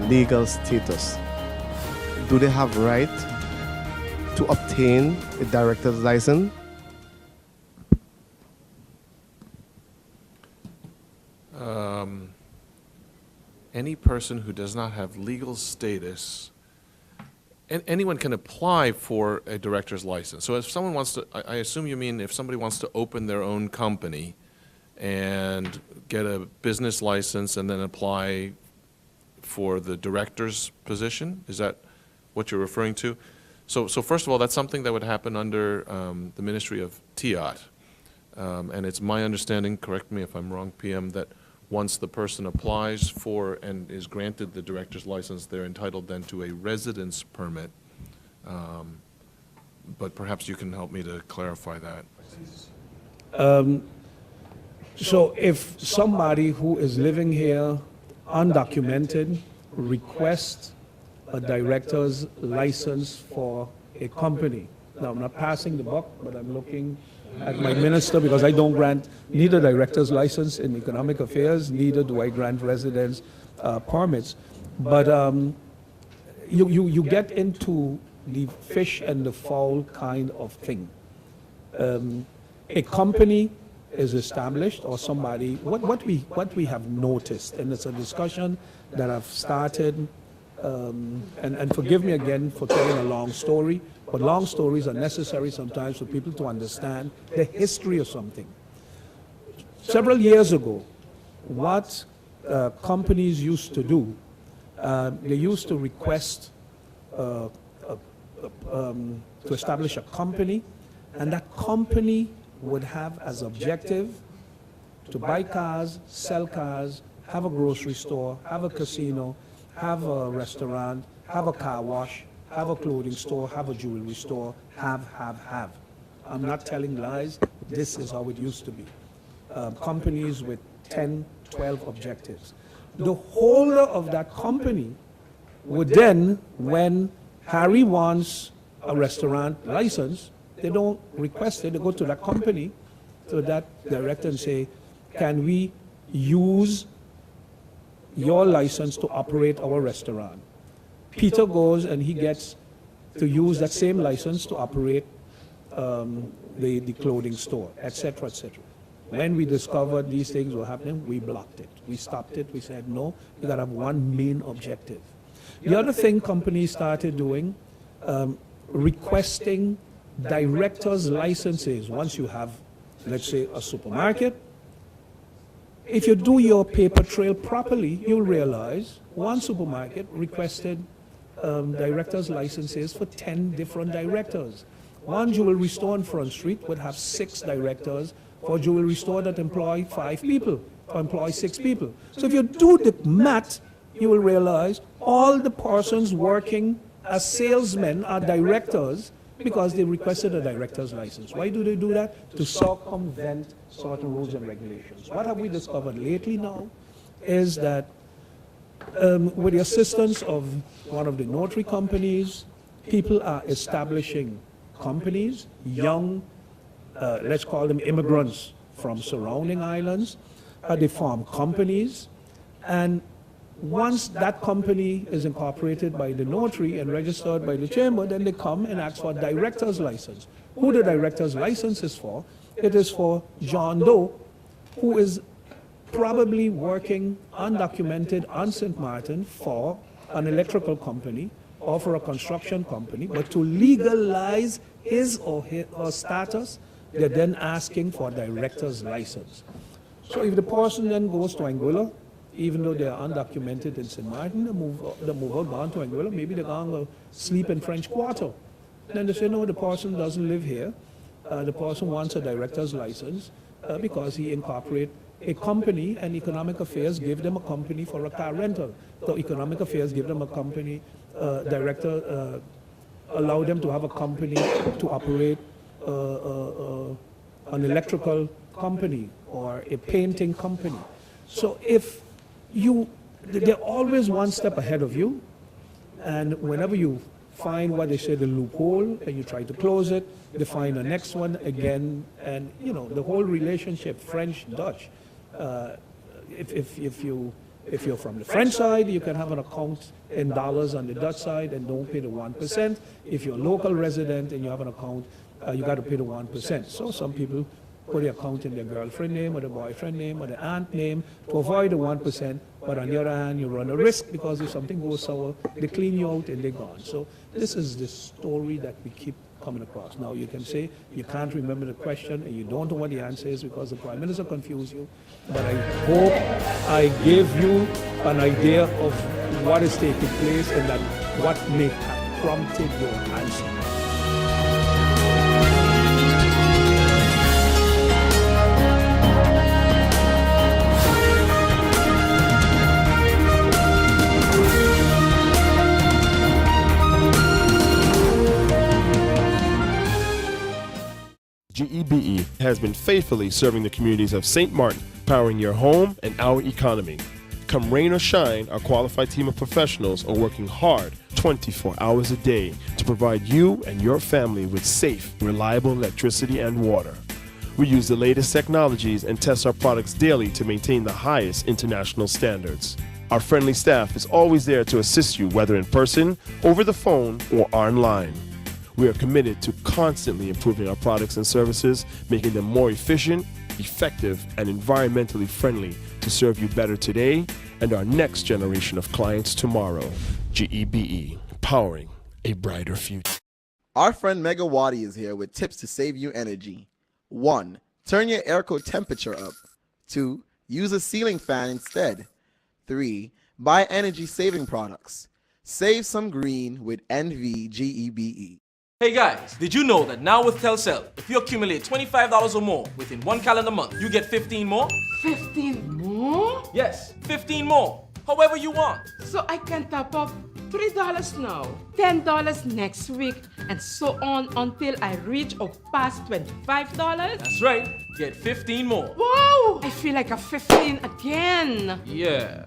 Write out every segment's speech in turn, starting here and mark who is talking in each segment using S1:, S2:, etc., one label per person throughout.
S1: legal status? Do they have right to obtain a director's license?
S2: Any person who does not have legal status, and anyone can apply for a director's license. So if someone wants to, I assume you mean if somebody wants to open their own company and get a business license and then apply for the director's position? Is that what you're referring to? So first of all, that's something that would happen under the Ministry of TIAT. And it's my understanding, correct me if I'm wrong, PM, that once the person applies for and is granted the director's license, they're entitled then to a residence permit. But perhaps you can help me to clarify that.
S3: So if somebody who is living here undocumented requests a director's license for a company, now I'm not passing the buck, but I'm looking at my minister because I don't grant neither director's license in economic affairs, neither do I grant residence permits. But you get into the fish and the fowl kind of thing. A company is established, or somebody, what we have noticed, and it's a discussion that I've started, and forgive me again for telling a long story, but long stories are necessary sometimes for people to understand the history of something. Several years ago, what companies used to do, they used to request to establish a company, and that company would have as objective to buy cars, sell cars, have a grocery store, have a casino, have a restaurant, have a car wash, have a clothing store, have a jewelry store, have. I'm not telling lies. This is how it used to be. Companies with 10, 12 objectives. The holder of that company would then, when Harry wants a restaurant license, they don't request it. They go to that company, to that director, and say, can we use your license to operate our restaurant? Peter goes and he gets to use that same license to operate the clothing store, etc., etc. When we discovered these things were happening, we blocked it. We stopped it. We said, no, you got to have one main objective. The other thing companies started doing, requesting directors' licenses. Once you have, let's say, a supermarket, if you do your paper trail properly, you'll realize one supermarket requested directors' licenses for 10 different directors. One jewelry store on Front Street would have 6 directors for a jewelry store that employ 5 people, or employ 6 people. So if you do the math, you will realize all the persons working as salesmen are directors because they requested a director's license. Why do they do that? To circumvent certain rules and regulations. What have we discovered lately now is that with the assistance of one of the notary companies, people are establishing companies, young, let's call them immigrants from surrounding islands. They form companies, and once that company is incorporated by the notary and registered by the chamber, then they come and ask for a director's license. Who the director's license is for? It is for John Doe, who is probably working undocumented on St. Martin for an electrical company or for a construction company, but to legalize his or her status, they're then asking for a director's license. So if the person then goes to Anguilla, even though they are undocumented in St. Martin, they move out, gone to Anguilla, maybe they're going to sleep in French Quarter. Then they say, no, the person doesn't live here. The person wants a director's license because he incorporates a company, and Economic Affairs give them a company for a car rental. So Economic Affairs give them a company, director, allow them to have a company to operate an electrical company or a painting company. So if they're always one step ahead of you, and whenever you find what they say the loophole and you try to close it, they find the next one again, and the whole relationship, French, Dutch, if you If you're from the French side, you can have an account in dollars on the Dutch side and don't pay the 1%. If you're a local resident and you have an account, you got to pay the 1%. So some people put the account in their girlfriend name or the boyfriend name or the aunt name to avoid the 1%. But on the other hand, you run a risk because if something goes sour, they clean you out and they're gone. So this is the story that we keep coming across. Now you can say you can't remember the question and you don't know what the answer is because the Prime Minister confused you. But I hope I gave you an idea of what is taking place and that what may have prompted your answer.
S4: GEBE has been faithfully serving the communities of St. Martin, powering your home and our economy. Come rain or shine, our qualified team of professionals are working hard 24 hours a day to provide you and your family with safe, reliable electricity and water. We use the latest technologies and test our products daily to maintain the highest international standards. Our friendly staff is always there to assist you, whether in person, over the phone, or online. We are committed to constantly improving our products and services, making them more efficient, effective, and environmentally friendly to serve you better today and our next generation of clients tomorrow. GEBE, powering a brighter future.
S5: Our friend Megawati is here with tips to save you energy. 1. Turn your airco temperature up. 2. Use a ceiling fan instead. 3. Buy energy-saving products. Save some green with NVGEBE.
S6: Hey guys, did you know that now with Telcel, if you accumulate $25 or more within one calendar month, you get 15 more?
S7: 15 more?
S6: Yes, 15 more. However you want.
S7: So I can top up $3 now, $10 next week, and so on until I reach or pass $25?
S6: That's right. Get 15 more.
S7: Wow! I feel like a 15 again.
S6: Yeah.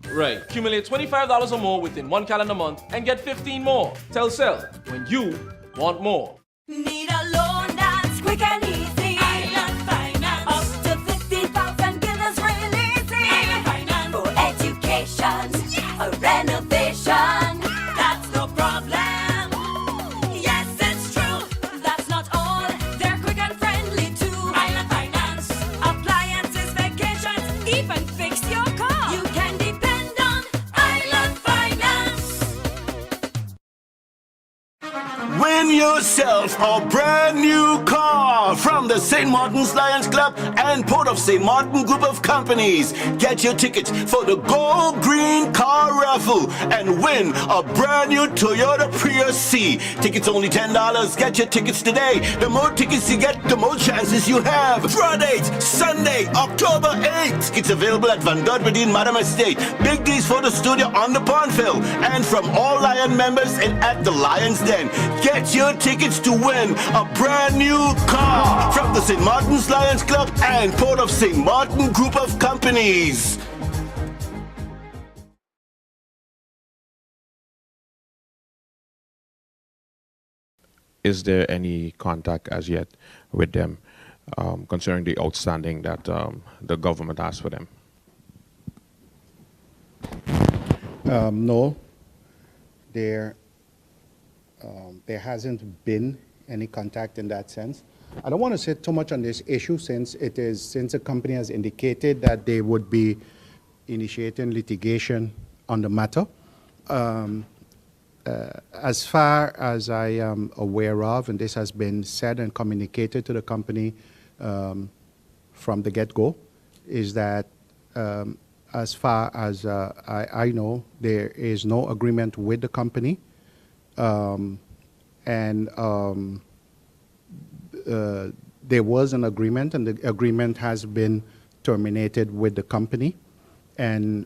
S6: Right. Accumulate $25 or more within one calendar month and get 15 more. Telcel, when you want more.
S8: Need a loan that's quick and easy. Island Finance. Up to 50,000, give us real easy. Island Finance. For education, yes. A renovation, that's no problem. Yes, it's true. That's not all. They're quick and friendly too. Island Finance. Appliances, vacations, even fix your car. You can depend on Island Finance.
S9: Win yourself a brand new car from the St. Martin's Lions Club and Port of St. Martin Group of Companies. Get your tickets for the Gold Green Car Raffle and win a brand new Toyota Prius C. Tickets only $10. Get your tickets today. The more tickets you get, the more chances you have. Draw date, Sunday, October 8th. Tickets available at Van Dodberdien Madam Estate, Big D's Photo Studio on the Pondville, and from all Lion members and at the Lions Den. Get your tickets to win a brand new car from the St. Martin's Lions Club and Port of St. Martin Group of Companies.
S10: Is there any contact as yet with them concerning the outstanding that the government has for them?
S11: No, there hasn't been any contact in that sense. I don't want to say too much on this issue since the company has indicated that they would be initiating litigation on the matter. As far as I am aware of, and this has been said and communicated to the company from the get-go, is that as far as I know, there is no agreement with the company. There was an agreement, and the agreement has been terminated with the company. And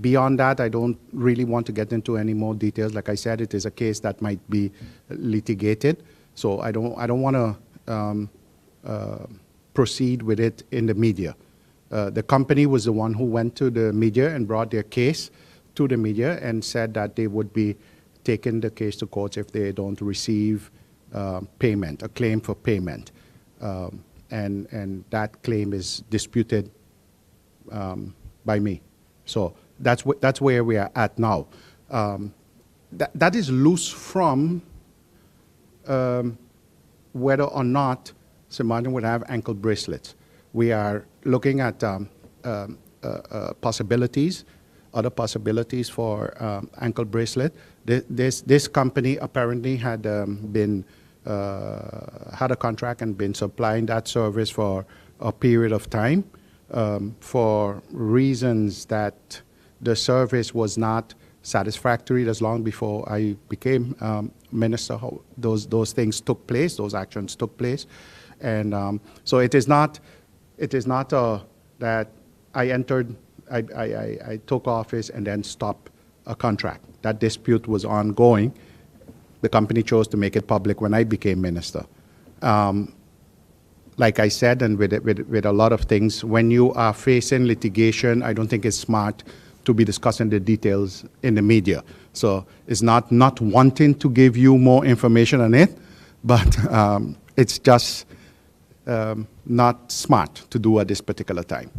S11: beyond that, I don't really want to get into any more details. Like I said, it is a case that might be litigated, so I don't want to proceed with it in the media. The company was the one who went to the media and brought their case to the media and said that they would be taking the case to court if they don't receive payment, a claim for payment. And that claim is disputed by me. So that's where we are at now. That is loose from whether or not St. Martin would have ankle bracelets. We are looking at possibilities, other possibilities for ankle bracelet. This company apparently had had a contract and been supplying that service for a period of time. For reasons that the service was not satisfactory. That's long before I became minister. Those things took place. Those actions took place, and so it is not that I entered. I took office and then stopped a contract. That dispute was ongoing. The company chose to make it public when I became minister. Like I said, and with a lot of things, when you are facing litigation, I don't think it's smart to be discussing the details in the media. So it's not wanting to give you more information on it, but it's just not smart to do at this particular time.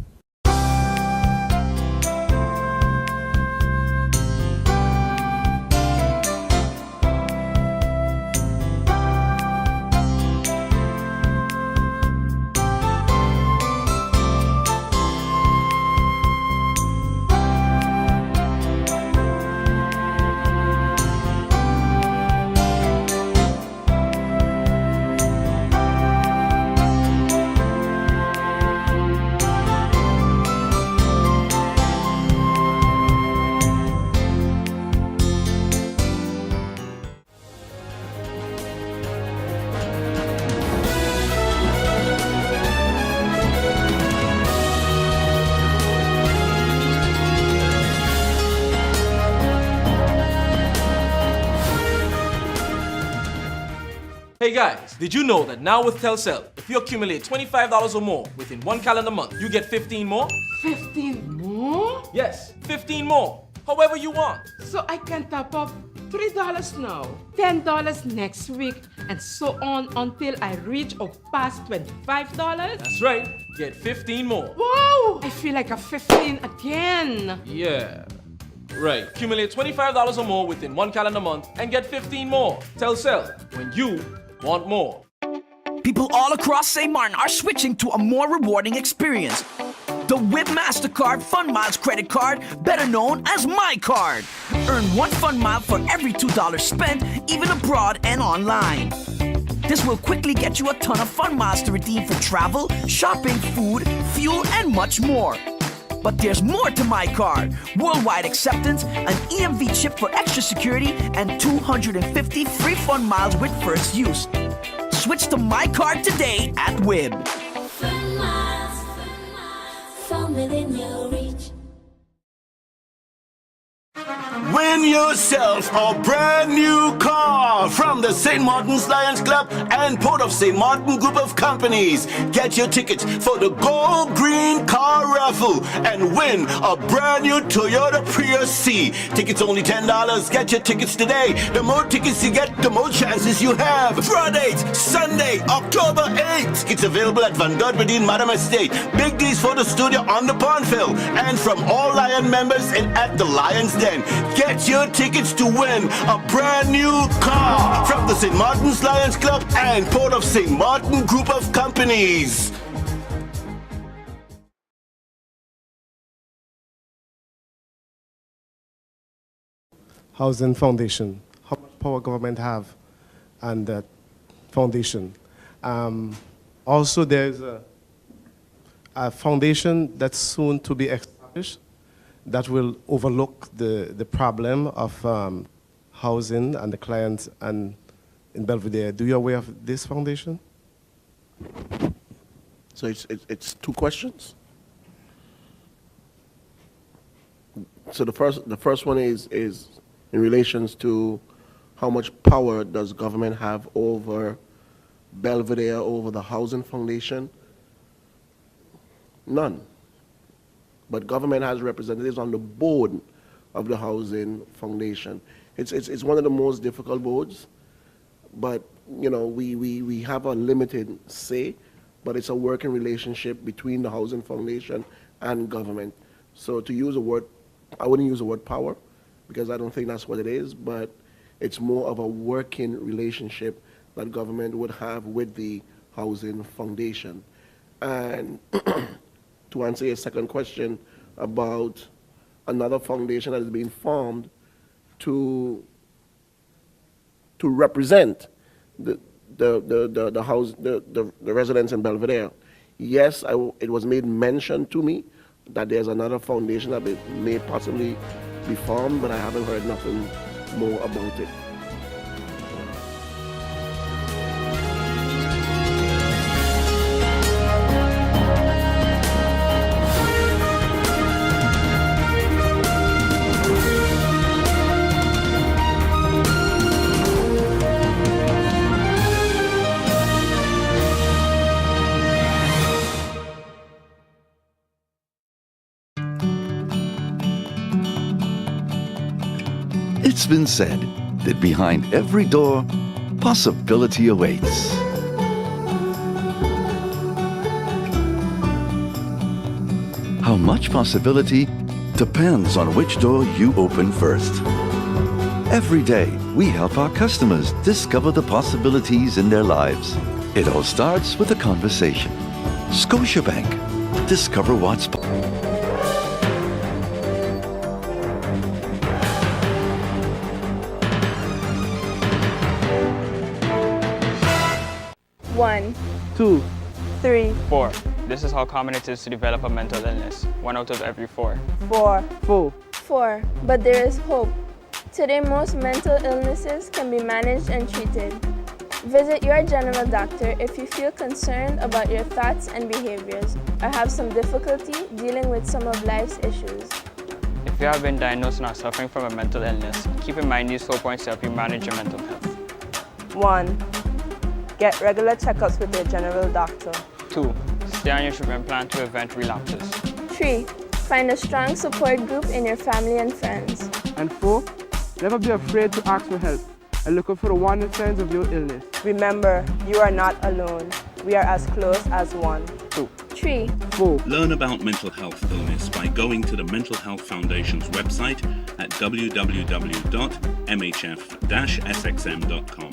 S6: Hey guys, did you know that now with Telcel, if you accumulate $25 or more within one calendar month, you get 15 more?
S7: 15 more?
S6: Yes, 15 more. However you want.
S7: So I can top up $3 now, $10 next week, and so on until I reach or pass $25?
S6: That's right. Get 15 more.
S7: Wow! I feel like a 15 again.
S6: Yeah. Right. Accumulate $25 or more within one calendar month and get 15 more. Telcel, when you want more.
S12: People all across St. Martin are switching to a more rewarding experience. The WIB MasterCard Fun Miles credit card, better known as MyCard. Earn 1 Fun Mile for every $2 spent, even abroad and online. This will quickly get you a ton of Fun Miles to redeem for travel, shopping, food, fuel, and much more. But there's more to MyCard. Worldwide acceptance, an EMV chip for extra security, and 250 free Fun Miles with first use. Switch to MyCard today at WIB.
S8: Fun miles, from within your reach.
S9: Win yourself a brand new car from the St. Martin's Lions Club and Port of St. Martin Group of Companies. Get your tickets for the Gold Green Car Raffle and win a brand new Toyota Prius C. Tickets only $10. Get your tickets today. The more tickets you get, the more chances you have. Draw date, Sunday, October 8th. It's available at Van Godwardine Madam Estate, Big D's Photo Studio on the Pondville, and from all Lion members and at the Lions Den. Get your tickets to win a brand new car from the St. Martin's Lions Club and Port of St. Martin Group of Companies.
S1: Housing Foundation. How much power government have and that foundation. Also, there's a foundation that's soon to be established that will overlook the problem of housing and the clients and in Belvedere. Do you aware of this foundation?
S13: So it's two questions. So the first one is in relations to how much power does government have over Belvedere, over the housing foundation? None. But government has representatives on the board of the housing foundation. It's one of the most difficult boards, but you know we have a limited say, but it's a working relationship between the housing foundation and government. So to use a word I wouldn't use the word power because I don't think that's what it is, but it's more of a working relationship that government would have with the Housing Foundation. And to answer your second question about another foundation that is being formed to represent the residents in Belvedere. Yes, it was made mention to me that there's another foundation that may possibly be formed, but I haven't heard nothing more about it.
S14: It's been said that behind every door, possibility awaits. How much possibility depends on which door you open first. Every day, we help our customers discover the possibilities in their lives. It all starts with a conversation. Scotiabank. Discover what's possible.
S15: One,
S16: 2,
S15: 3,
S16: 4. This is how common it is to develop a mental illness. 1 out of every 4.
S15: 4,
S16: 4.
S15: 4. But there is hope. Today, most mental illnesses can be managed and treated. Visit your general doctor if you feel concerned about your thoughts and behaviors or have some difficulty dealing with some of life's issues.
S16: If you have been diagnosed and are suffering from a mental illness, keep in mind these 4 points to help you manage your mental health.
S15: 1. Get regular checkups with your general doctor.
S16: 2. Stay on your treatment plan to prevent relapses.
S15: 3. Find a strong support group in your family and friends.
S16: And 4. Never be afraid to ask for help and look out for the warning signs of your illness.
S15: Remember, you are not alone. We are as close as one.
S16: 2.
S15: 3.
S16: 4.
S17: Learn about mental health illness by going to the Mental Health Foundation's website at www.mhf-sxm.com.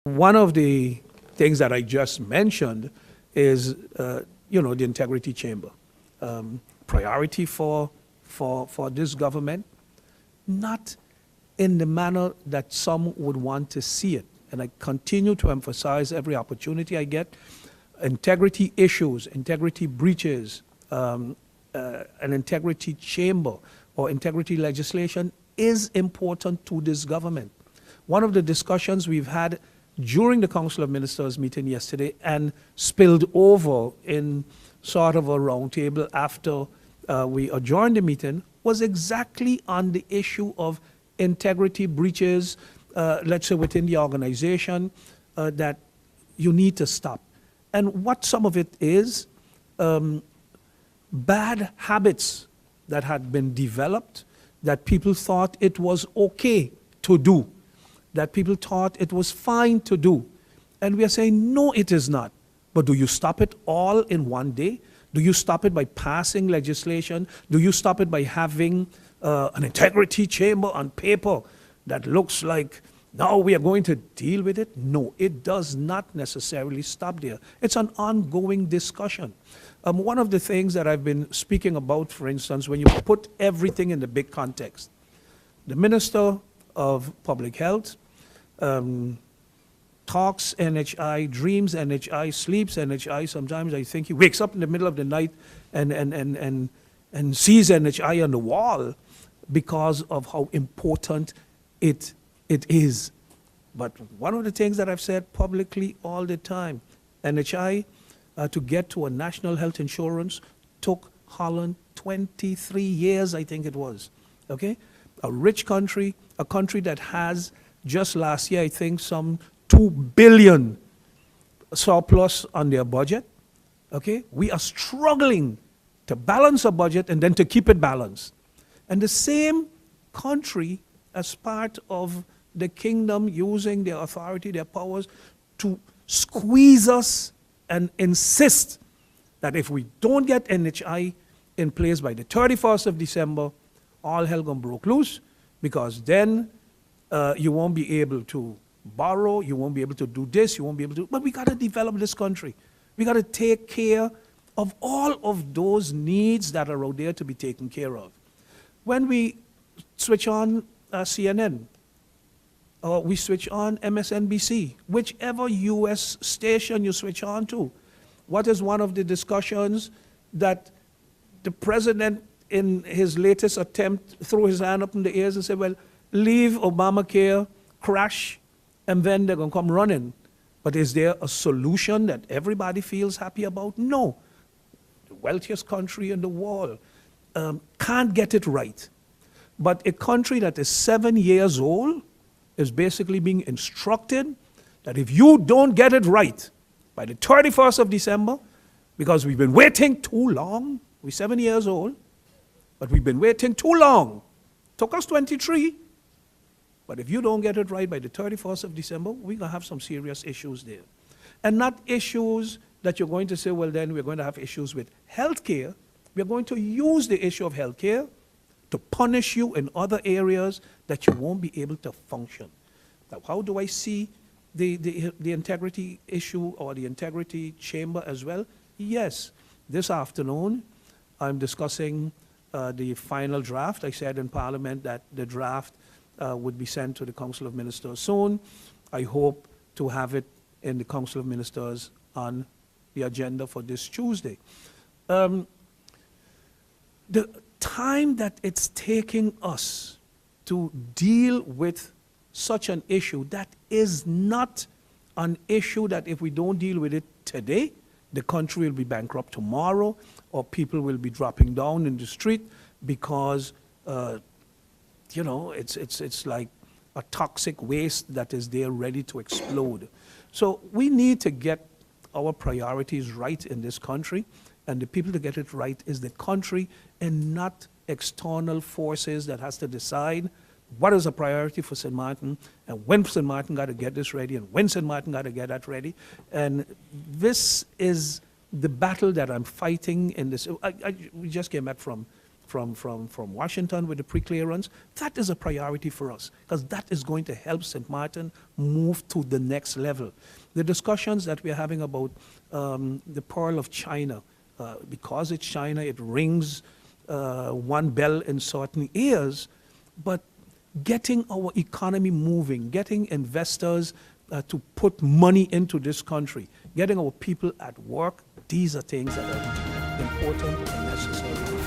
S3: One of the things that I just mentioned is, the integrity chamber. Priority for this government, not in the manner that some would want to see it. And I continue to emphasize every opportunity I get, integrity issues, integrity breaches, an integrity chamber or integrity legislation is important to this government. One of the discussions we've had during the Council of Ministers meeting yesterday and spilled over in sort of a roundtable after we adjourned the meeting was exactly on the issue of integrity breaches, let's say within the organization, that you need to stop. And what some of it is, bad habits that had been developed that people thought it was okay to do, that people thought it was fine to do. And we are saying, no, it is not. But do you stop it all in one day? Do you stop it by passing legislation? Do you stop it by having an integrity chamber on paper that looks like now we are going to deal with it. No, it does not necessarily stop there. It's an ongoing discussion. One of the things that I've been speaking about, for instance, when you put everything in the big context, the Minister of Public Health talks NHI, dreams NHI, sleeps NHI. Sometimes I think he wakes up in the middle of the night and sees NHI on the wall because of how important it is. But one of the things that I've said publicly all the time, NHI, to get to a national health insurance took Holland 23 years, I think it was, okay? A rich country, a country that has, just last year, I think, some 2 billion surplus on their budget, okay? We are struggling to balance a budget and then to keep it balanced. And the same country, as part of the kingdom, using their authority, their powers, to squeeze us and insist that if we don't get NHI in place by the 31st of December, all hell gonna broke loose, because then you won't be able to borrow, you won't be able to do this, you won't be able to, but we gotta develop this country. We gotta take care of all of those needs that are out there to be taken care of. When we switch on CNN, or we switch on MSNBC, whichever US station you switch on to, what is one of the discussions that the president, in his latest attempt, threw his hand up in the air and said, well, leave Obamacare crash, and then they're going to come running. But is there a solution that everybody feels happy about? No. The wealthiest country in the world can't get it right. But a country that is 7 years old is basically being instructed that if you don't get it right by the 31st of December, because we've been waiting too long, we're 7 years old, but we've been waiting too long. Took us 23, but if you don't get it right by the 31st of December, we're going to have some serious issues there. And not issues that you're going to say, well, then we're going to have issues with healthcare. We're going to use the issue of healthcare to punish you in other areas that you won't be able to function. Now, how do I see the integrity issue or the integrity chamber as well? Yes, this afternoon I'm discussing the final draft. I said in Parliament that the draft would be sent to the Council of Ministers soon. I hope to have it in the Council of Ministers on the agenda for this Tuesday. The time that it's taking us to deal with such an issue that is not an issue that if we don't deal with it today, the country will be bankrupt tomorrow, or people will be dropping down in the street because, you know, it's like a toxic waste that is there ready to explode. So we need to get our priorities right in this country, and the people to get it right is the country and not external forces that has to decide what is a priority for St. Martin, and when St. Martin got to get this ready, and when St. Martin got to get that ready. And this is the battle that I'm fighting in this. We just came back from Washington with the pre-clearance. That is a priority for us, because that is going to help St. Martin move to the next level. The discussions that we're having about the Pearl of China, because it's China, it rings one bell in certain ears, but getting our economy moving, getting investors to put money into this country, getting our people at work, these are things that are important and necessary.